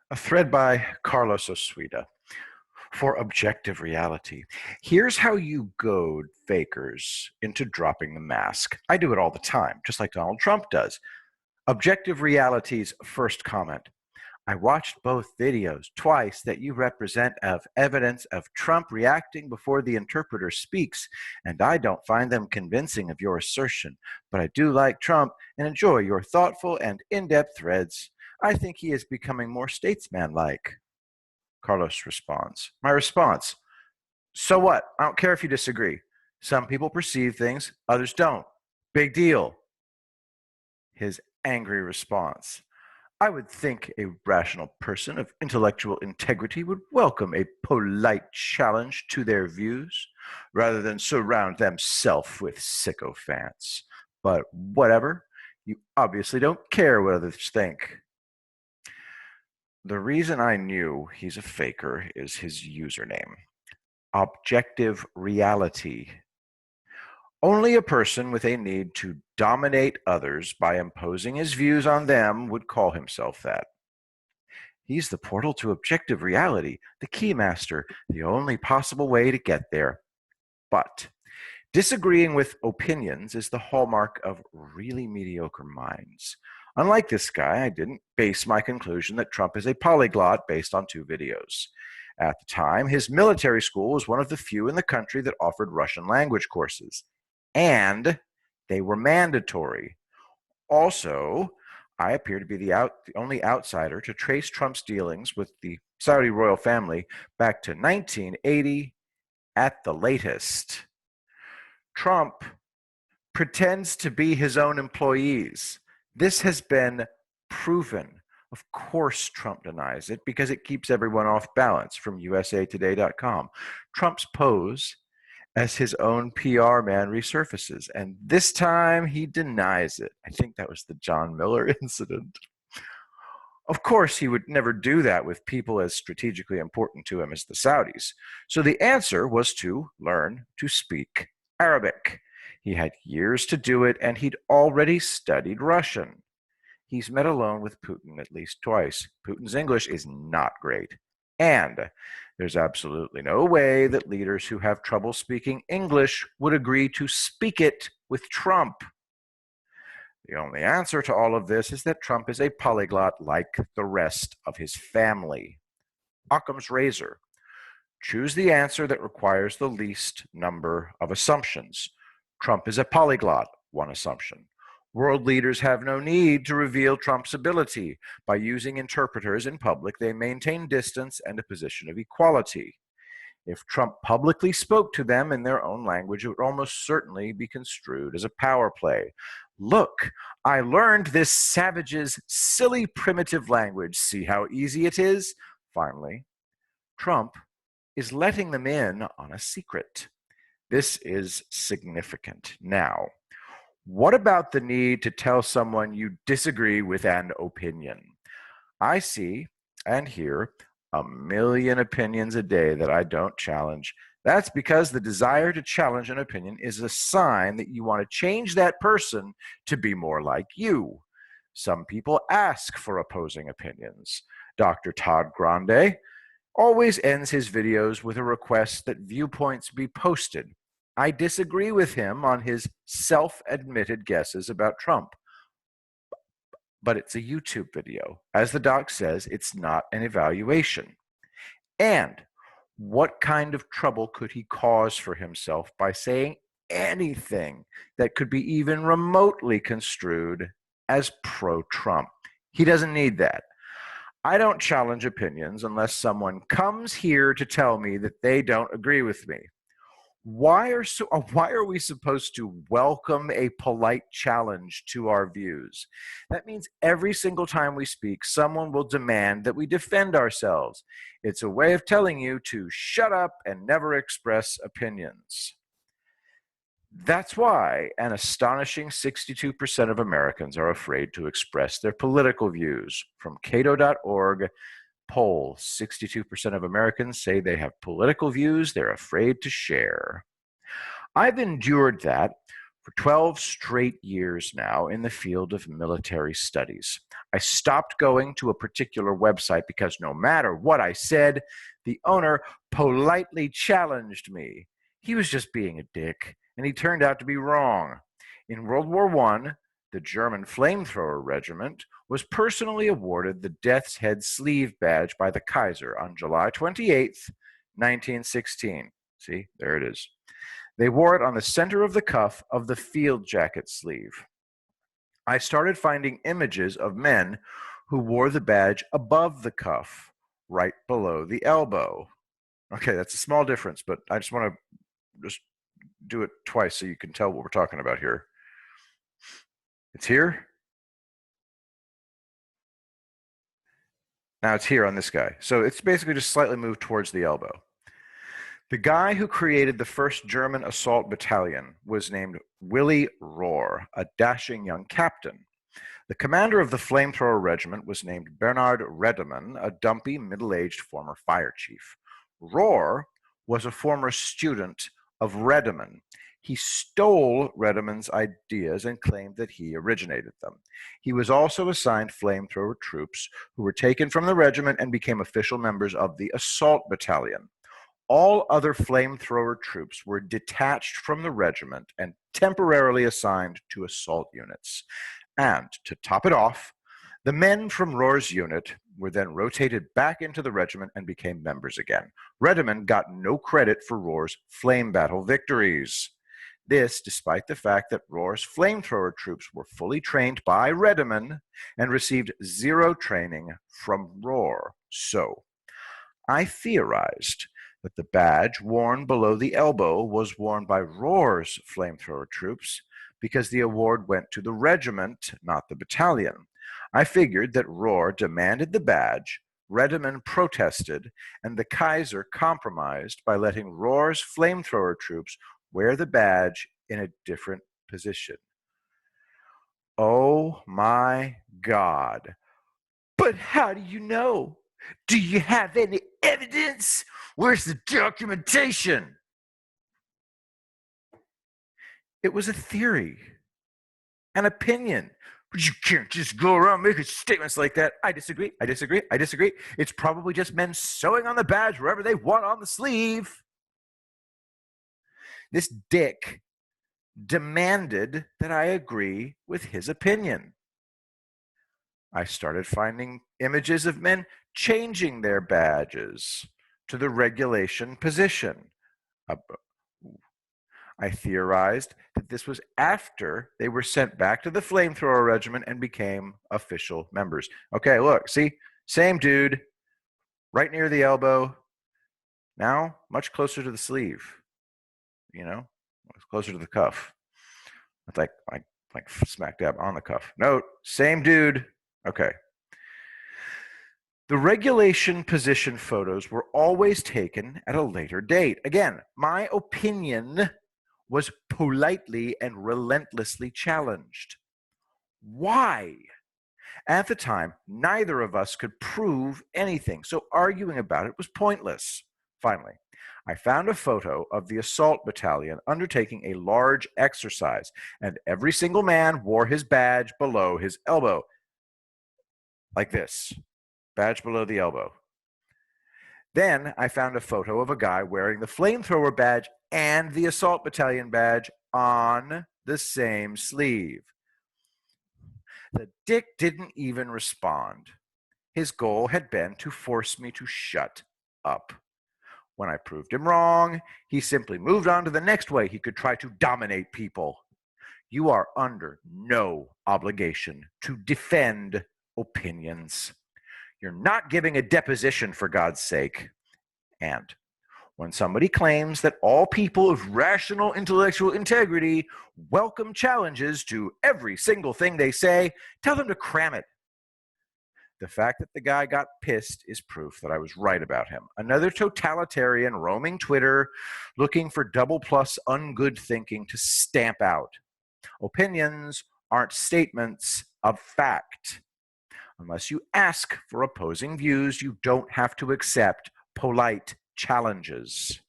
A thread by Carlos Osuida for objective reality. Here's how you goad fakers into dropping the mask. I do it all the time, just like Donald Trump does. Objective reality's first comment. I watched both videos twice that you represent of evidence of Trump reacting before the interpreter speaks, and I don't find them convincing of your assertion. But I do like Trump and enjoy your thoughtful and in-depth threads. I think he is becoming more statesman-like. Carlos responds. My response, so what? I don't care if you disagree. Some people perceive things, others don't. Big deal. His angry response. I would think a rational person of intellectual integrity would welcome a polite challenge to their views rather than surround themselves with sycophants. But whatever, you obviously don't care what others think. The reason I knew he's a faker is his username. Objective reality. Only a person with a need to dominate others by imposing his views on them would call himself that. He's the portal to objective reality, the keymaster, the only possible way to get there. But disagreeing with opinions is the hallmark of really mediocre minds. Unlike this guy, I didn't base my conclusion that Trump is a polyglot based on 2 videos. At the time, his military school was one of the few in the country that offered Russian language courses, and they were mandatory. Also, I appear to be the only outsider to trace Trump's dealings with the Saudi royal family back to 1980 at the latest. Trump pretends to be his own employees. This has been proven. Of course, Trump denies it because it keeps everyone off balance, from usatoday.com. Trump's pose as his own PR man resurfaces, and this time he denies it. I think that was the John Miller incident. Of course, he would never do that with people as strategically important to him as the Saudis. So the answer was to learn to speak Arabic. He had years to do it, and he'd already studied Russian. He's met alone with Putin at least twice. Putin's English is not great. And there's absolutely no way that leaders who have trouble speaking English would agree to speak it with Trump. The only answer to all of this is that Trump is a polyglot like the rest of his family. Occam's razor. Choose the answer that requires the least number of assumptions. Trump is a polyglot, one assumption. World leaders have no need to reveal Trump's ability. By using interpreters in public, they maintain distance and a position of equality. If Trump publicly spoke to them in their own language, it would almost certainly be construed as a power play. Look, I learned this savage's silly primitive language. See how easy it is? Finally, Trump is letting them in on a secret. This is significant. Now, what about the need to tell someone you disagree with an opinion? I see and hear a million opinions a day that I don't challenge. That's because the desire to challenge an opinion is a sign that you want to change that person to be more like you. Some people ask for opposing opinions. Dr. Todd Grande always ends his videos with a request that viewpoints be posted. I disagree with him on his self-admitted guesses about Trump. But it's a YouTube video. As the doc says, it's not an evaluation. And what kind of trouble could he cause for himself by saying anything that could be even remotely construed as pro-Trump? He doesn't need that. I don't challenge opinions unless someone comes here to tell me that they don't agree with me. Why are we supposed to welcome a polite challenge to our views? That means every single time we speak, someone will demand that we defend ourselves. It's a way of telling you to shut up and never express opinions. That's why an astonishing 62% of Americans are afraid to express their political views. From Cato.org poll, 62% of Americans say they have political views they're afraid to share. I've endured that for 12 straight years now in the field of military studies. I stopped going to a particular website because no matter what I said, the owner politely challenged me. He was just being a dick, and he turned out to be wrong. In World War I, the German Flamethrower Regiment was personally awarded the Death's Head Sleeve Badge by the Kaiser on July 28th, 1916. See, there it is. They wore it on the center of the cuff of the field jacket sleeve. I started finding images of men who wore the badge above the cuff, right below the elbow. Okay, that's a small difference, but I just want to just do it twice so you can tell what we're talking about here. It's here. Now it's here on this guy. So it's basically just slightly moved towards the elbow. The guy who created the first German assault battalion was named Willy Rohr, a dashing young captain. The commander of the Flamethrower Regiment was named Bernhard Redemann, a dumpy, middle-aged former fire chief. Rohr was a former student of Redemann. He stole Redemann's ideas and claimed that he originated them. He was also assigned flamethrower troops who were taken from the regiment and became official members of the assault battalion. All other flamethrower troops were detached from the regiment and temporarily assigned to assault units. And to top it off, the men from Rohr's unit were then rotated back into the regiment and became members again. Redemann got no credit for Rohr's flame battle victories. This, despite the fact that Rohr's flamethrower troops were fully trained by Redemann and received zero training from Rohr. So, I theorized that the badge worn below the elbow was worn by Rohr's flamethrower troops because the award went to the regiment, not the battalion. I figured that Rohr demanded the badge, Redemann protested, and the Kaiser compromised by letting Rohr's flamethrower troops wear the badge in a different position. Oh my God. But how do you know? Do you have any evidence? Where's the documentation? It was a theory, an opinion. But you can't just go around making statements like that. I disagree. It's probably just men sewing on the badge wherever they want on the sleeve. This dick demanded that I agree with his opinion. I started finding images of men changing their badges to the regulation position. I theorized that this was after they were sent back to the Flamethrower Regiment and became official members. Okay, look, see? Same dude, right near the elbow. Now, much closer to the sleeve. You know, closer to the cuff. It's like smack dab on the cuff. Note, same dude. Okay. The regulation position photos were always taken at a later date. Again, my opinion was politely and relentlessly challenged. Why? At the time, neither of us could prove anything, so arguing about it was pointless. Finally, I found a photo of the assault battalion undertaking a large exercise, and every single man wore his badge below his elbow. Like this. Badge below the elbow. Then I found a photo of a guy wearing the flamethrower badge and the assault battalion badge on the same sleeve. The dick didn't even respond. His goal had been to force me to shut up. When I proved him wrong, he simply moved on to the next way he could try to dominate people. You are under no obligation to defend opinions. You're not giving a deposition, for God's sake. And when somebody claims that all people of rational intellectual integrity welcome challenges to every single thing they say, tell them to cram it. The fact that the guy got pissed is proof that I was right about him. Another totalitarian roaming Twitter looking for double plus ungood thinking to stamp out. Opinions aren't statements of fact. Unless you ask for opposing views, you don't have to accept polite challenges.